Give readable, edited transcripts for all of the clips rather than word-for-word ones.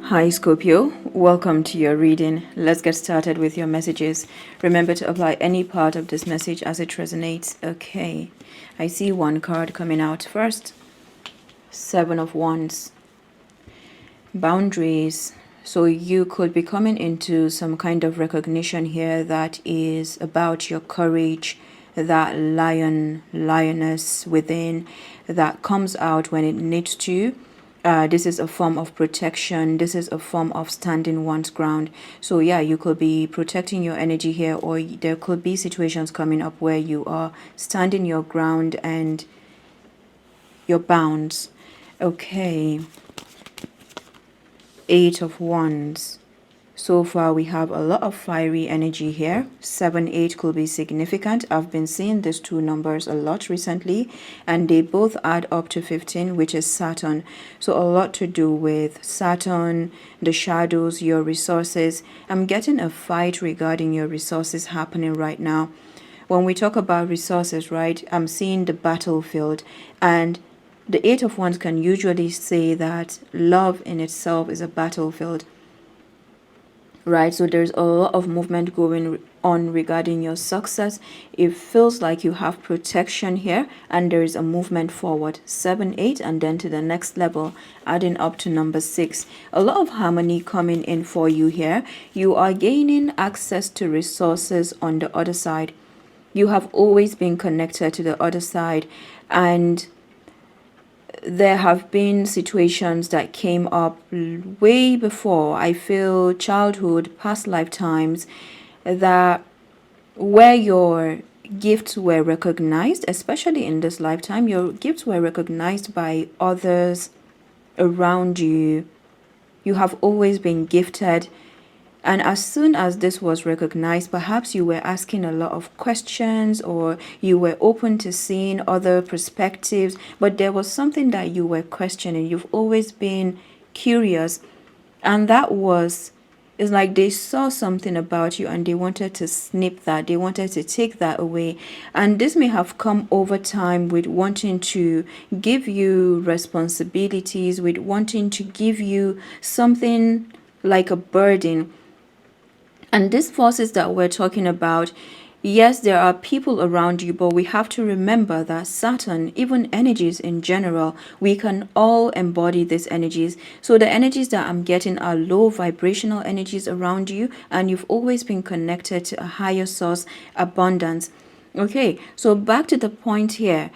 Hi Scorpio, welcome to your reading. Let's get started with your messages. Remember to apply any part of this message as it resonates. Okay, I see one card coming out first. Seven of Wands. Boundaries. So you could be coming into some kind of recognition here that is about your courage, that lioness within that comes out when it needs to. This is a form of protection. This is a form of standing one's ground. So yeah, you could be protecting your energy here, or there could be situations coming up where you are standing your ground and your bounds. Okay. Eight of Wands. So far we have a lot of fiery energy here. 7-8 could be significant. I've been seeing these two numbers a lot recently, and they both add up to 15, which is Saturn. So a lot to do with Saturn, the shadows, your resources. I'm getting a fight regarding your resources happening right now. When we talk about resources, right, I'm seeing the battlefield, and the Eight of Wands can usually say that love in itself is a battlefield, right? So there's a lot of movement going on regarding your success. It feels like you have protection here, and there is a movement forward. 7-8, and then to the next level, adding up to number 6. A lot of harmony coming in for you here. You are gaining access to resources on the other side. You have always been connected to the other side, and there have been situations that came up way before, I feel, childhood, past lifetimes, that where your gifts were recognized, especially in this lifetime, your gifts were recognized by others around you. You have always been gifted. And as soon as this was recognized, perhaps you were asking a lot of questions, or you were open to seeing other perspectives, but there was something that you were questioning. You've always been curious, and it's like they saw something about you and they wanted to snip that. They wanted to take that away. And this may have come over time with wanting to give you responsibilities, with wanting to give you something like a burden. And these forces that we're talking about, yes, there are people around you, but we have to remember that Saturn, even energies in general, we can all embody these energies. So the energies that I'm getting are low vibrational energies around you, and you've always been connected to a higher source, abundance. Okay, so back to the point here.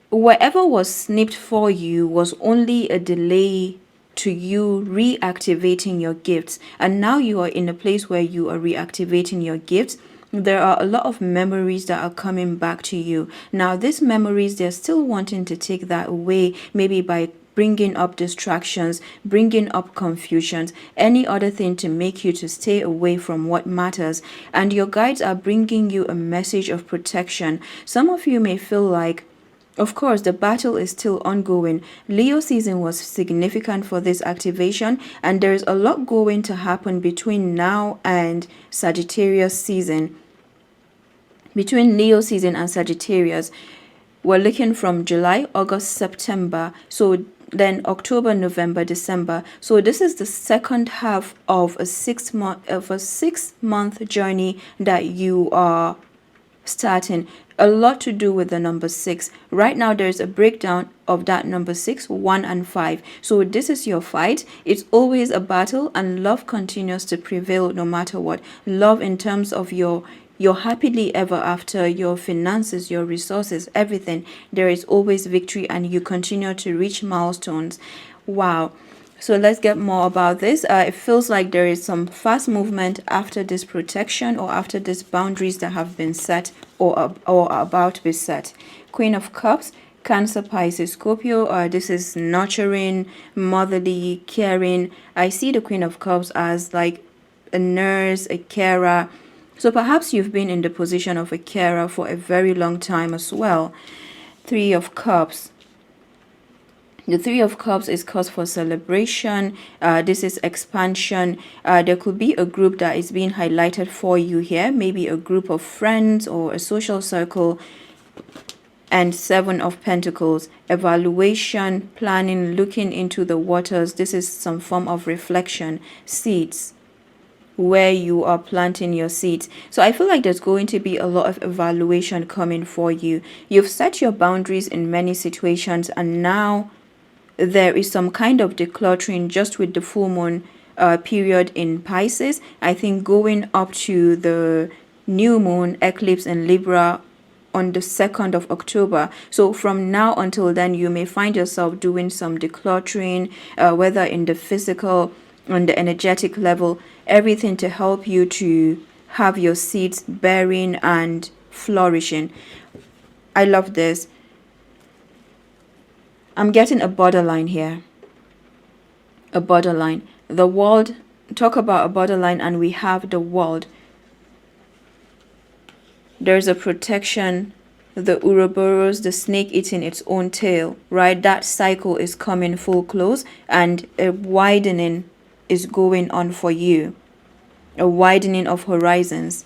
Whatever was snipped for you was only a delay to you reactivating your gifts, and now you are in a place where you are reactivating your gifts. There are a lot of memories that are coming back to you now. These memories, they're still wanting to take that away, maybe by bringing up distractions, bringing up confusions, any other thing to make you to stay away from what matters. And your guides are bringing you a message of protection. Some of you may feel like, of course, the battle is still ongoing. Leo season was significant for this activation, and there's a lot going to happen between now and Sagittarius season. Between Leo season and Sagittarius, we're looking from July, August, September. So then October, November, December. So this is the second half of a 6-month journey that you are starting. A lot to do with the number 6. Right now there's a breakdown of that number 6, 1 and 5. So this is your fight. It's always a battle, and love continues to prevail no matter what. Love in terms of your happily ever after, your finances, your resources, everything. There is always victory, and you continue to reach milestones. Wow. So let's get more about this. It feels like there is some fast movement after this protection, or after these boundaries that have been set, or about to be set. Queen of Cups, Cancer, Pisces, Scorpio. This is nurturing, motherly, caring. I see the Queen of Cups as like a nurse, a carer. So perhaps you've been in the position of a carer for a very long time as well. Three of Cups. The Three of Cups is cause for celebration. This is expansion. There could be a group that is being highlighted for you here. Maybe a group of friends or a social circle. and Seven of Pentacles, evaluation, planning, looking into the waters. This is some form of reflection, seeds, where you are planting your seeds. So I feel like there's going to be a lot of evaluation coming for you. You've set your boundaries in many situations, and now there is some kind of decluttering just with the full moon period in Pisces. I think going up to the new moon eclipse in Libra on the 2nd of October. So from now until then, you may find yourself doing some decluttering, whether in the physical, on the energetic level, everything to help you to have your seeds bearing and flourishing. I love this. I'm getting a borderline here. A borderline. The world, talk about a borderline, and we have the world. There's a protection, the Ouroboros, the snake eating its own tail, right? That cycle is coming full close, and a widening is going on for you. A widening of horizons.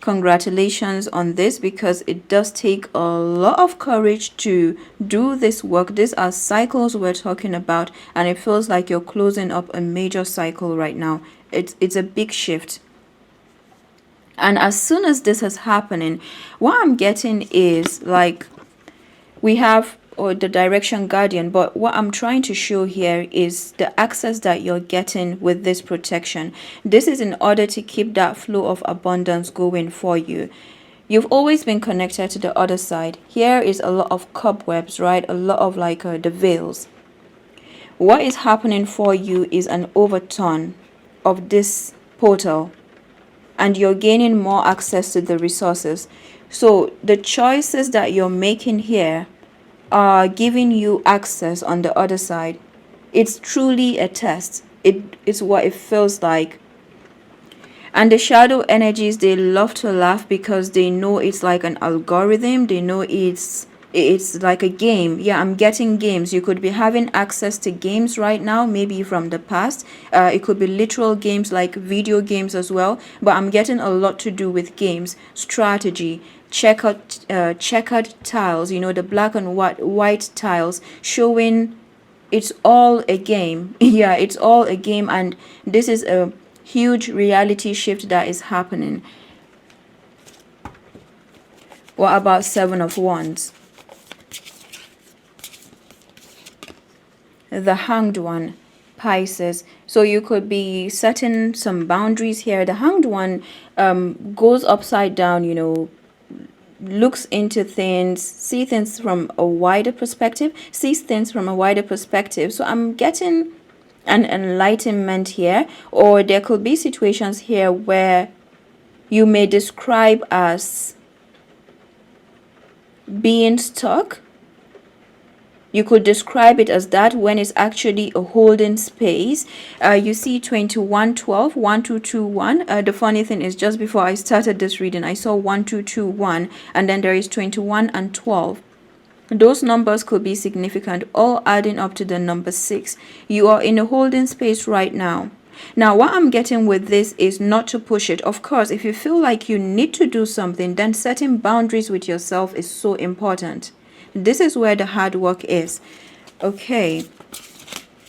Congratulations on this, because it does take a lot of courage to do this work. These are cycles we're talking about, and it feels like you're closing up a major cycle right now. It's a big shift. And as soon as this is happening, what I'm getting is like we have or the direction guardian, but what I'm trying to show here is the access that you're getting with this protection. This is in order to keep that flow of abundance going for you. You've always been connected to the other side. Here is a lot of cobwebs, right? A lot of like the veils. What is happening for you is an overturn of this portal, and you're gaining more access to the resources. So the choices that you're making here are giving you access on the other side. It's truly a test. It's what it feels like. And the shadow energies, they love to laugh because they know it's like an algorithm. They know it's like a game. Yeah, I'm getting games. You could be having access to games right now, maybe from the past. It could be literal games like video games as well. But I'm getting a lot to do with games, strategy, checkered tiles. You know, the black and white tiles showing it's all a game. Yeah, it's all a game, and this is a huge reality shift that is happening. What about Seven of Wands? The Hanged One, Pisces. So you could be setting some boundaries here. The Hanged One goes upside down, you know, looks into things, see things from a wider perspective, sees things from a wider perspective. So I'm getting an enlightenment here, or there could be situations here where you may describe as being stuck. You could describe it as that when it's actually a holding space. You see 2112, 1221. The funny thing is, just before I started this reading, I saw 1221, and then there is 21 and 12. Those numbers could be significant, all adding up to the number 6. You are in a holding space right now. Now, what I'm getting with this is not to push it. Of course, if you feel like you need to do something, then setting boundaries with yourself is so important. This is where the hard work is. Okay.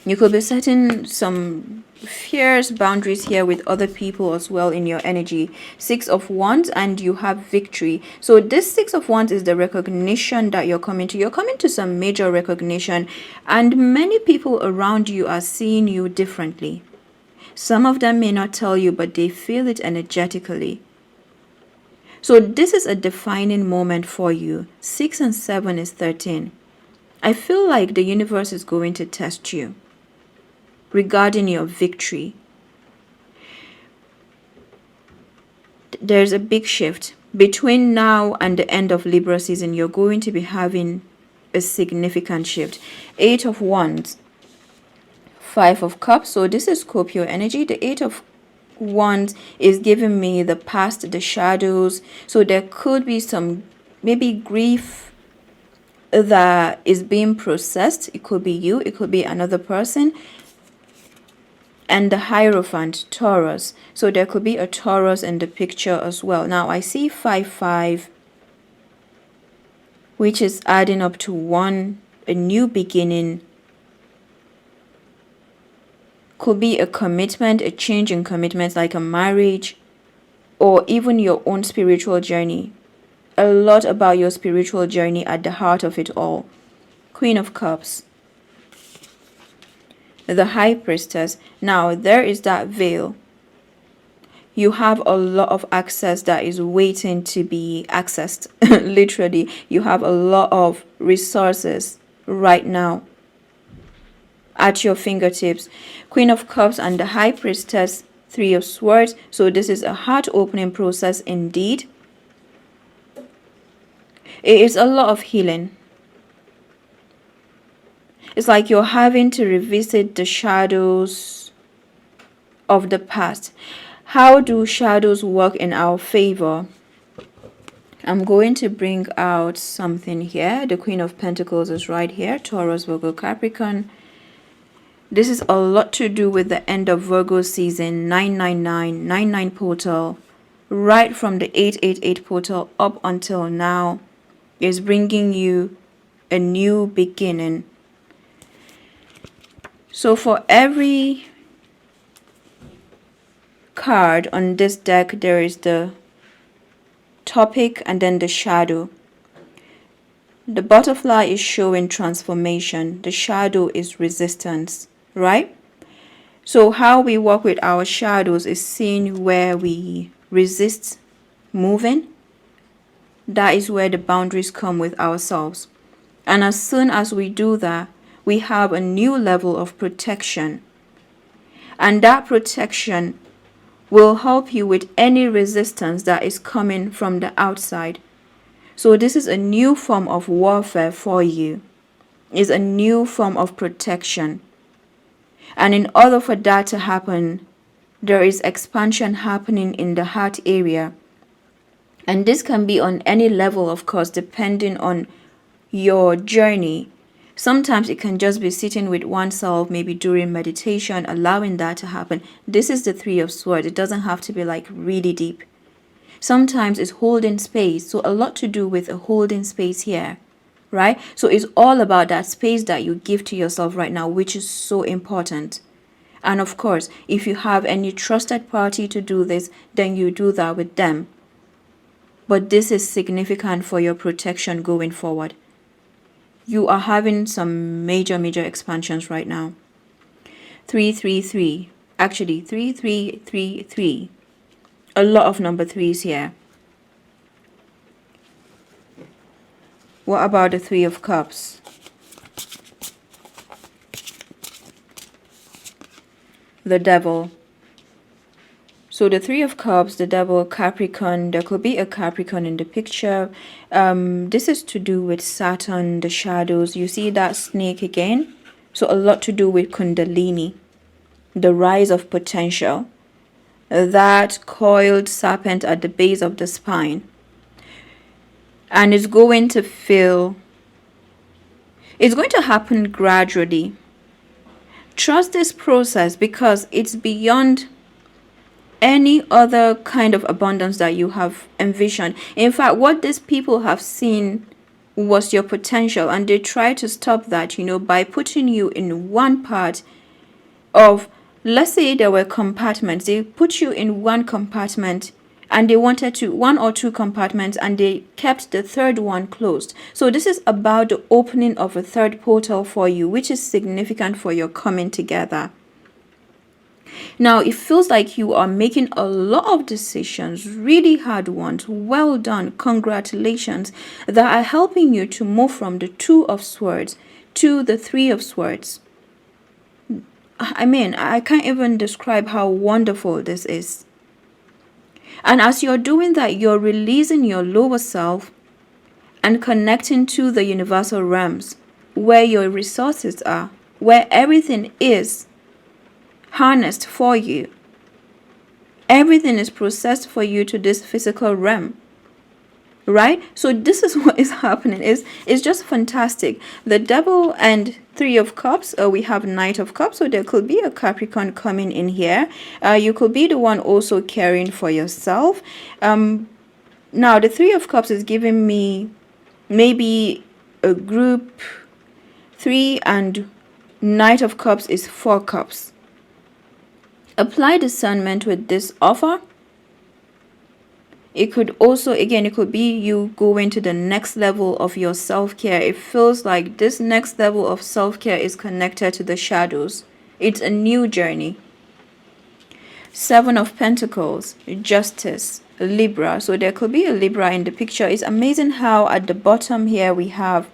You could be setting some fierce boundaries here with other people as well in your energy. 6 of Wands, and you have victory. So this 6 of Wands is the recognition that you're coming to. You're coming to some major recognition, and many people around you are seeing you differently. Some of them may not tell you, but they feel it energetically. So this is a defining moment for you. 6 and 7 is 13. I feel like the universe is going to test you regarding your victory. There's a big shift. Between now and the end of Libra season, you're going to be having a significant shift. 8 of Wands, 5 of Cups. So this is Scorpio energy. The 8 of Wands is giving me the past, the shadows. So there could be some maybe grief that is being processed. It could be you, it could be another person. And the Hierophant, Taurus. So there could be a Taurus in the picture as well. Now I see 5-5 which is adding up to 1, a new beginning. Could be a commitment, a change in commitment, like a marriage, or even your own spiritual journey. A lot about your spiritual journey at the heart of it all. Queen of Cups. The High Priestess. Now, there is that veil. You have a lot of access that is waiting to be accessed. Literally, you have a lot of resources right now at your fingertips. Queen of Cups and the High Priestess, Three of Swords. So this is a heart-opening process indeed. It is a lot of healing. It's like you're having to revisit the shadows of the past. How do shadows work in our favor? I'm going to bring out something here. The Queen of Pentacles is right here. Taurus, Virgo, Capricorn. This is a lot to do with the end of Virgo season. 999, 99 portal. Right from the 888 portal up until now is bringing you a new beginning. So for every card on this deck, there is the topic and then the shadow. The butterfly is showing transformation. The shadow is resistance, right? So how we work with our shadows is seeing where we resist moving. That is where the boundaries come with ourselves. And as soon as we do that, we have a new level of protection. And that protection will help you with any resistance that is coming from the outside. So this is a new form of warfare for you. It's a new form of protection. And in order for that to happen, there is expansion happening in the heart area. And this can be on any level, of course, depending on your journey. Sometimes it can just be sitting with oneself, maybe during meditation, allowing that to happen. This is the Three of Swords. It doesn't have to be like really deep. Sometimes it's holding space. So a lot to do with a holding space here, right? So it's all about that space that you give to yourself right now, which is so important. And of course, if you have any trusted party to do this, then you do that with them. But this is significant for your protection going forward. You are having some major expansions right now. 333. Actually, 3333. A lot of number threes here. What about the Three of Cups? The Devil. So the Three of Cups, the Devil, Capricorn. There could be a Capricorn in the picture. This is to do with Saturn, the shadows. You see that snake again? So a lot to do with Kundalini, the rise of potential. That coiled serpent at the base of the spine. And it's going to happen gradually. Trust this process because it's beyond any other kind of abundance that you have envisioned. In fact, what these people have seen was your potential, and they try to stop that, by putting you in one part of, let's say there were compartments. They put you in one compartment and they wanted to, one or two compartments, and they kept the third one closed. So this is about the opening of a third portal for you, which is significant for your coming together. Now, it feels like you are making a lot of decisions, really hard ones. Well done. Congratulations. That are helping you to move from the Two of Swords to the Three of Swords. I mean, I can't even describe how wonderful this is. And as you're doing that, you're releasing your lower self and connecting to the universal realms where your resources are, where everything is harnessed for you. Everything is processed for you to this physical realm, right? So this is what is happening. It's just fantastic. The Devil and Three of Cups. We have Knight of Cups. So there could be a Capricorn coming in here. You could be the one also caring for yourself. Now the Three of Cups is giving me maybe a group 3 and Knight of Cups is 4 cups. Apply discernment with this offer. It could also, again, it could be you going to the next level of your self-care. It feels like this next level of self-care is connected to the shadows. It's a new journey. 7 of Pentacles, Justice, Libra. So there could be a Libra in the picture. It's amazing how at the bottom here we have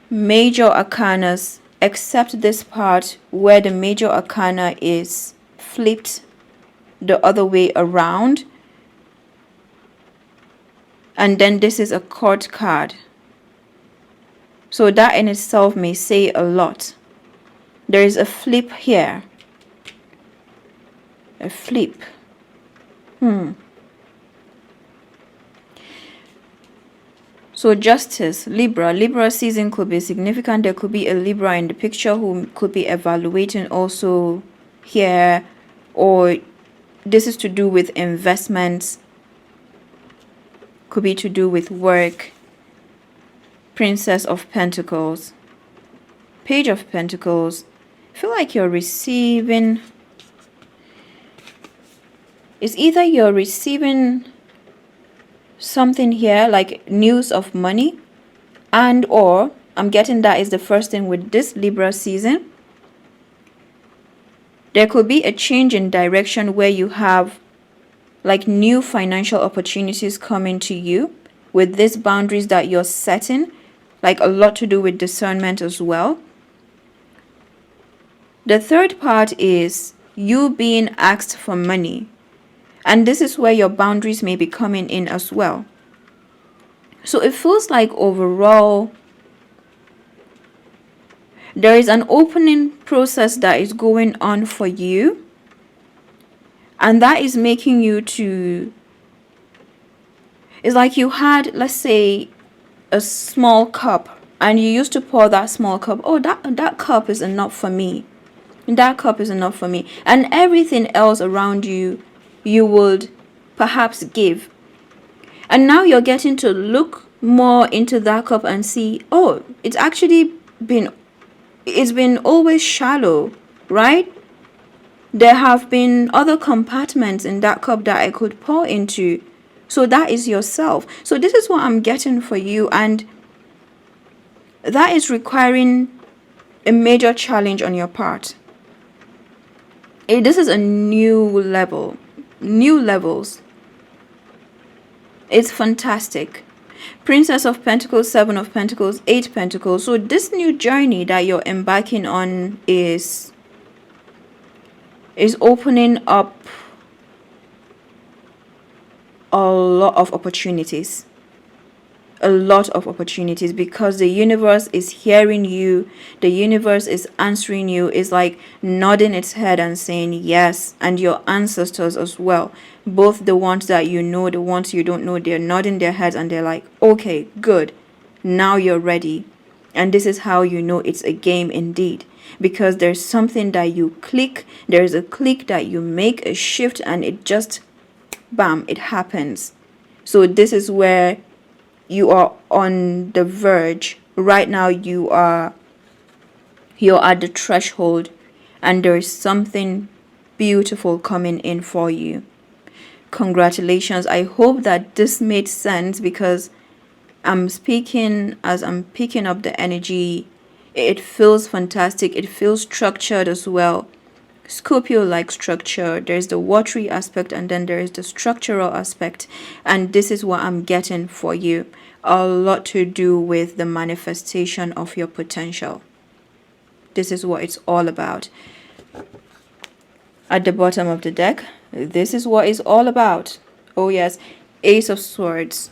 major arcanas, except this part where the major arcana is flipped the other way around. And then this is a court card. So that in itself may say a lot. There is a flip here. A flip. So Justice, Libra. Libra season could be significant. There could be a Libra in the picture who could be evaluating also here. Or this is to do with investments. Could be to do with work. Princess of Pentacles, Page of Pentacles. I feel like you're receiving, it's either you're receiving something here like news of money, and or I'm getting that is the first thing with this Libra season. There could be a change in direction where you have like new financial opportunities coming to you with these boundaries that you're setting, like a lot to do with discernment as well. The third part is you being asked for money, and this is where your boundaries may be coming in as well. So it feels like overall there is an opening process that is going on for you, and that is making you to, it's like you had, let's say, a small cup and you used to pour that small cup. Oh, that cup is enough for me. That cup is enough for me. And everything else around you, you would perhaps give. And now you're getting to look more into that cup and see, oh, it's been always shallow, right? There have been other compartments in that cup that I could pour into. So that is yourself. So this is what I'm getting for you. And that is requiring a major challenge on your part. This is a new level. New levels. It's fantastic. Princess of Pentacles, 7 of Pentacles, 8 Pentacles. So this new journey that you're embarking on is opening up a lot of opportunities. A lot of opportunities, because the universe is hearing you. The universe is answering you. It's like nodding its head and saying yes. And your ancestors as well, both the ones that you know, the ones you don't know, they're nodding their heads and they're like, okay, good, now you're ready. And this is how you know it's a game indeed, because there's something that you click, there's a click that you make, a shift, and it just bam, it happens. So this is where you are on the verge right now. You're at the threshold, and there is something beautiful coming in for you. Congratulations. I hope that this made sense, because I'm speaking as I'm picking up the energy. It feels fantastic. It feels structured as well. Scorpio likes structure. There's the watery aspect, and then there is the structural aspect. And this is what I'm getting for you. A lot to do with the manifestation of your potential. This is what it's all about. At the bottom of the deck, this is what it's all about. Oh yes, Ace of Swords.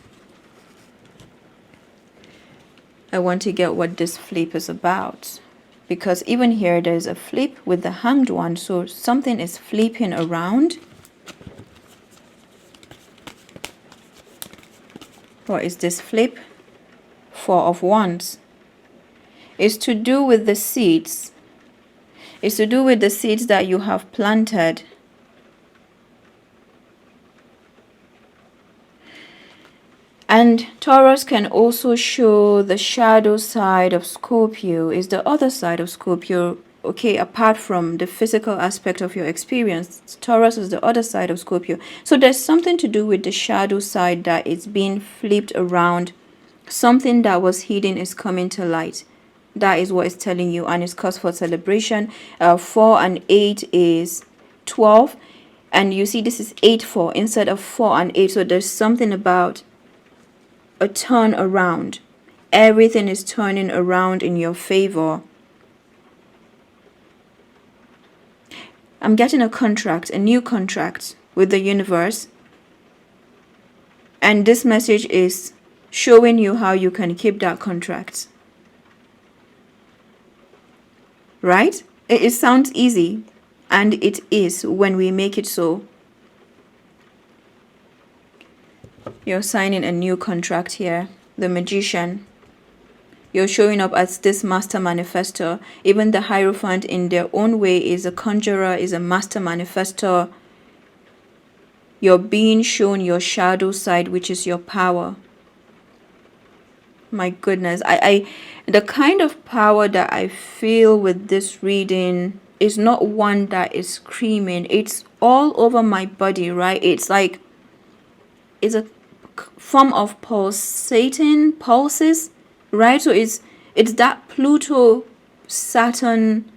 I want to get what this flip is about, because even here there's a flip with the Hanged One, so something is flipping around. What is this flip? 4 of Wands. It's to do with the seeds. It's to do with the seeds that you have planted. And Taurus can also show the shadow side of Scorpio, is the other side of Scorpio. Okay, apart from the physical aspect of your experience, Taurus is the other side of Scorpio. So there's something to do with the shadow side that is being flipped around. Something that was hidden is coming to light. That is what it's telling you, and it's cause for celebration. 4 and 8 is 12, and you see this is 8-4 instead of 4 and 8. So there's something about a turn around. Everything is turning around in your favor. I'm getting a contract, a new contract with the universe. And this message is showing you how you can keep that contract. Right? It sounds easy, and it is when we make it so. You're signing a new contract here. The Magician. You're showing up as this master manifestor. Even the Hierophant in their own way is a conjurer, is a master manifestor. You're being shown your shadow side, which is your power. My goodness. The kind of power that I feel with this reading is not one that is screaming. It's all over my body, right? It's like, it's a form of pulsating pulses, right? So it's that Pluto Saturn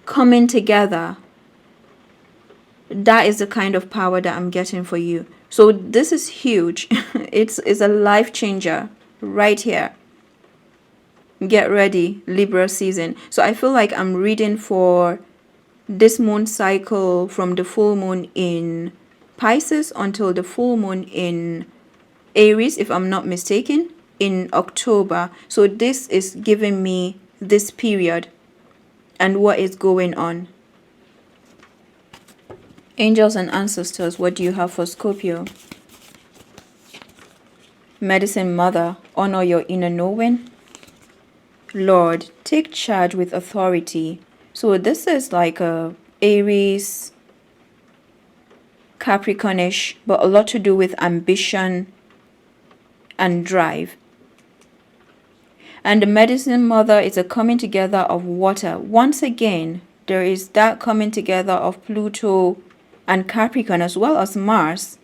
coming together. That is the kind of power that I'm getting for you. So this is huge. It's a life changer right here. Get ready, Libra season. So I feel like I'm reading for this moon cycle from the full moon in Pisces until the full moon in Aries, if I'm not mistaken, in October. So this is giving me this period and what is going on. Angels and ancestors, what do you have for Scorpio? Medicine Mother, honor your inner knowing. Lord, take charge with authority. So this is like a Aries, Capricornish, but a lot to do with ambition and drive. And the Medicine Mother is a coming together of water. Once again, there is that coming together of Pluto and Capricorn, as well as Mars.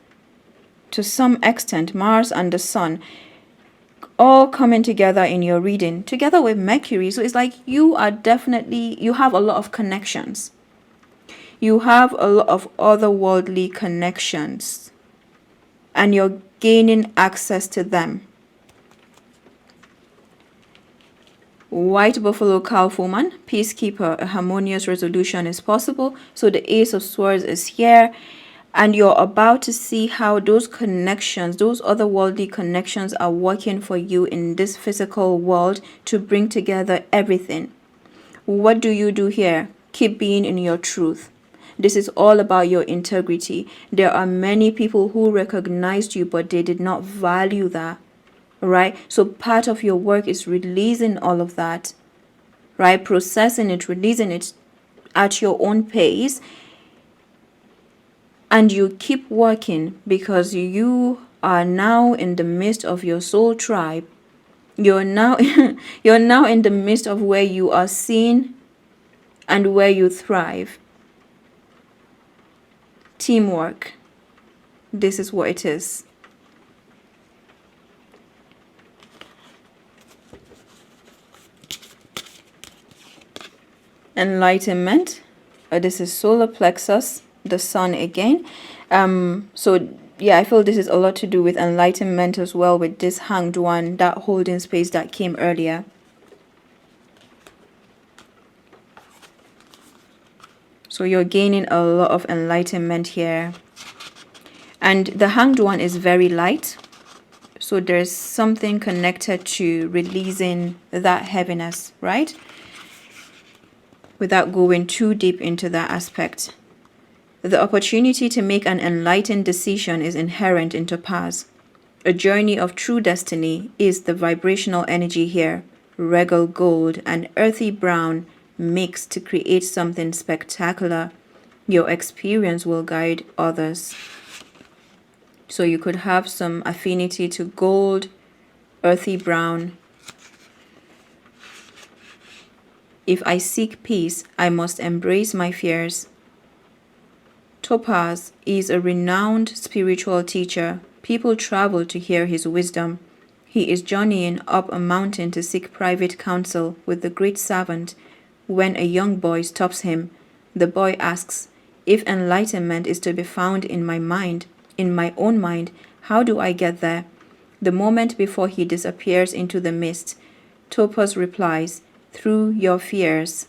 To some extent, Mars and the Sun all coming together in your reading, together with Mercury. So it's like you have a lot of connections. You have a lot of otherworldly connections, and you're gaining access to them. White Buffalo Calf-Woman, Peacekeeper, a harmonious resolution is possible. So the Ace of Swords is here, and you're about to see how those connections, those otherworldly connections, are working for you in this physical world to bring together everything. What do you do here? Keep being in your truth. This is all about your integrity. There are many people who recognized you, but they did not value that. Right? So part of your work is releasing all of that, right? Processing it, releasing it at your own pace. And you keep working because you are now in the midst of your soul tribe. You're now you're now in the midst of where you are seen and where you thrive. Teamwork. This is what it is. Enlightenment. This is solar plexus, the sun again. So yeah, I feel this is a lot to do with enlightenment as well, with this hanged one, that holding space that came earlier. So you're gaining a lot of enlightenment here. And the hanged one is very light. So there's something connected to releasing that heaviness, right? Without going too deep into that aspect. The opportunity to make an enlightened decision is inherent in Topaz. A journey of true destiny is the vibrational energy here, regal gold and earthy brown mixed to create something spectacular. Your experience will guide others. So you could have some affinity to gold, earthy brown. If I seek peace, I must embrace my fears. Topaz is a renowned spiritual teacher. People travel to hear his wisdom. He is journeying up a mountain to seek private counsel with the great servant. When a young boy stops him, the boy asks, "If enlightenment is to be found in my mind, in my own mind, how do I get there?" The moment before he disappears into the mist, Topaz replies, "Through your fears."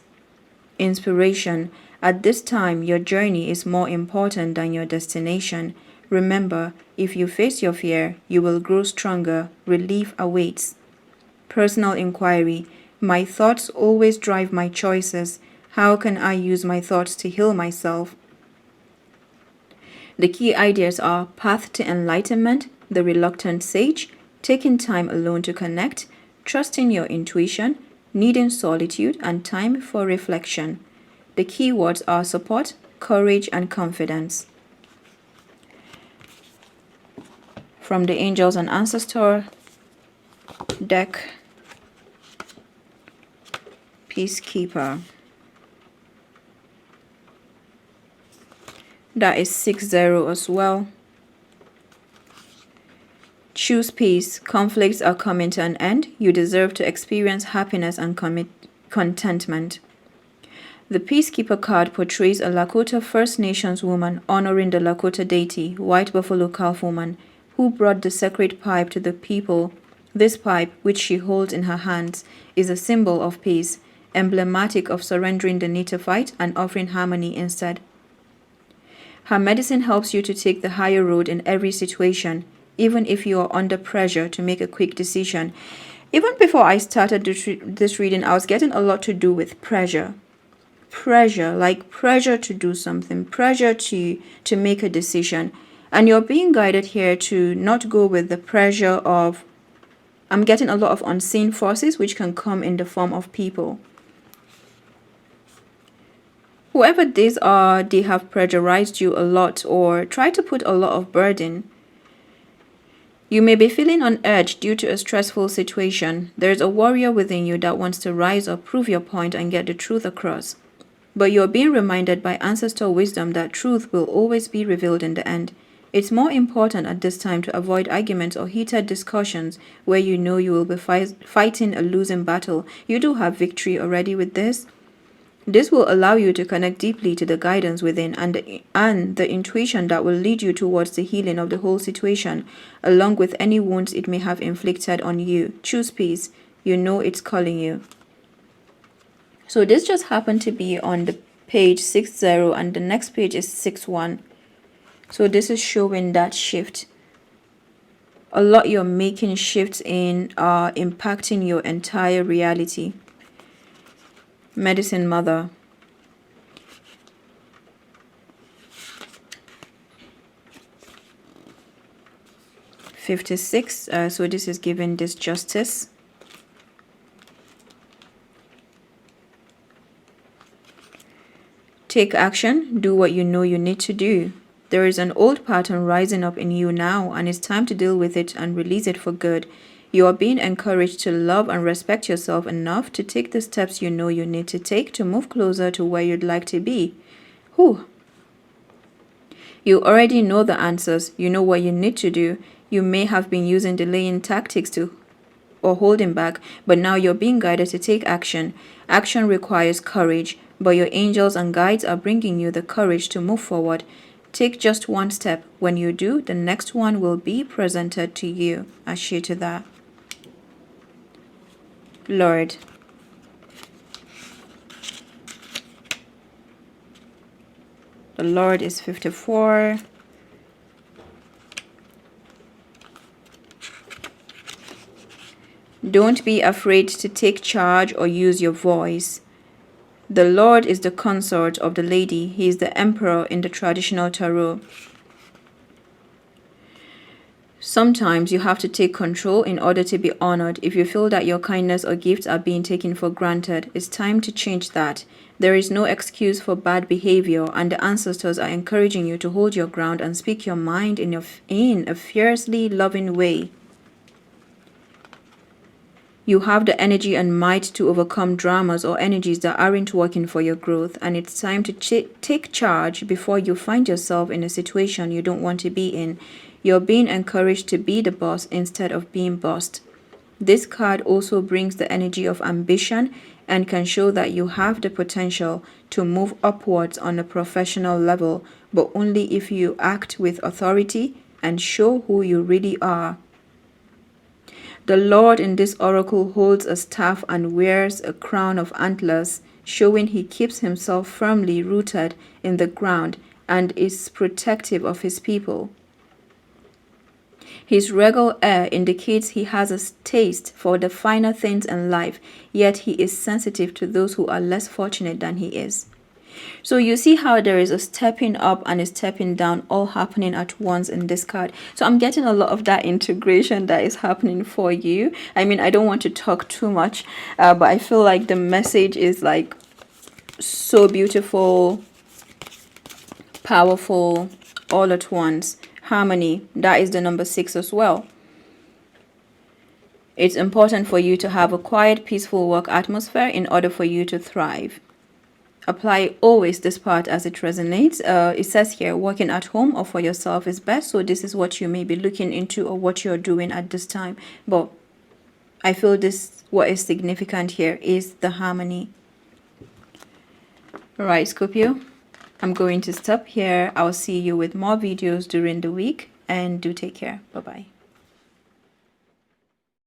Inspiration. At this time, your journey is more important than your destination. Remember, if you face your fear, you will grow stronger. Relief awaits. Personal inquiry. My thoughts always drive my choices. How can I use my thoughts to heal myself? The key ideas are path to enlightenment, the reluctant sage, taking time alone to connect, trusting your intuition, needing solitude and time for reflection. The key words are support, courage, and confidence. From the Angels and Ancestor deck, Peacekeeper. That is 6-0 as well. Choose peace. Conflicts are coming to an end. You deserve to experience happiness and contentment. The Peacekeeper card portrays a Lakota First Nations woman honoring the Lakota deity, White Buffalo Calf Woman, who brought the sacred pipe to the people. This pipe, which she holds in her hands, is a symbol of peace, emblematic of surrendering the need to fight and offering harmony instead. Her medicine helps you to take the higher road in every situation, even if you are under pressure to make a quick decision. Even before I started this reading, I was getting a lot to do with pressure. Pressure, like pressure to do something, pressure to make a decision. And you're being guided here to not go with the pressure of, I'm getting a lot of unseen forces which can come in the form of people. Whoever these are, they have pressurized you a lot or try to put a lot of burden. You may be feeling on edge due to a stressful situation. There's a warrior within you that wants to rise up, prove your point, and get the truth across. But you're being reminded by ancestral wisdom that truth will always be revealed in the end. It's more important at this time to avoid arguments or heated discussions where you know you will be fighting a losing battle. You do have victory already with this. This will allow you to connect deeply to the guidance within and the intuition that will lead you towards the healing of the whole situation, along with any wounds it may have inflicted on you. Choose peace. You know it's calling you. So this just happened to be on the page 6-0 and the next page is 6-1. So this is showing that shift. A lot you're making shifts in are impacting your entire reality. Medicine Mother. $56. So this is giving this justice. Take action. Do what you know you need to do. There is an old pattern rising up in you now, and it's time to deal with it and release it for good. You are being encouraged to love and respect yourself enough to take the steps you know you need to take to move closer to where you'd like to be. Whew. You already know the answers. You know what you need to do. You may have been using delaying tactics or holding back, but now you're being guided to take action. Action requires courage, but your angels and guides are bringing you the courage to move forward. Take just one step. When you do, the next one will be presented to you. Ashe to that. Lord. The Lord is 54. Don't be afraid to take charge or use your voice. The Lord is the consort of the lady. He is the emperor in the traditional tarot. Sometimes you have to take control in order to be honored. If you feel that your kindness or gifts are being taken for granted, it's time to change that. There is no excuse for bad behavior, and the ancestors are encouraging you to hold your ground and speak your mind in a fiercely loving way. You have the energy and might to overcome dramas or energies that aren't working for your growth, and it's time to take charge before you find yourself in a situation you don't want to be in. You're being encouraged to be the boss instead of being bossed. This card also brings the energy of ambition and can show that you have the potential to move upwards on a professional level, but only if you act with authority and show who you really are. The Lord in this oracle holds a staff and wears a crown of antlers, showing he keeps himself firmly rooted in the ground and is protective of his people. His regal air indicates he has a taste for the finer things in life, yet he is sensitive to those who are less fortunate than he is. So you see how there is a stepping up and a stepping down all happening at once in this card. So I'm getting a lot of that integration that is happening for you. I mean, I don't want to talk too much, but I feel like the message is like so beautiful, powerful, all at once. Harmony, that is the number 6 as well. It's important for you to have a quiet, peaceful work atmosphere in order for you to thrive. Apply always this part as it resonates. It says here, working at home or for yourself is best. So this is what you may be looking into or what you're doing at this time. But I feel this, what is significant here is the harmony. All right, Scorpio, I'm going to stop here. I'll see you with more videos during the week, and do take care. Bye-bye.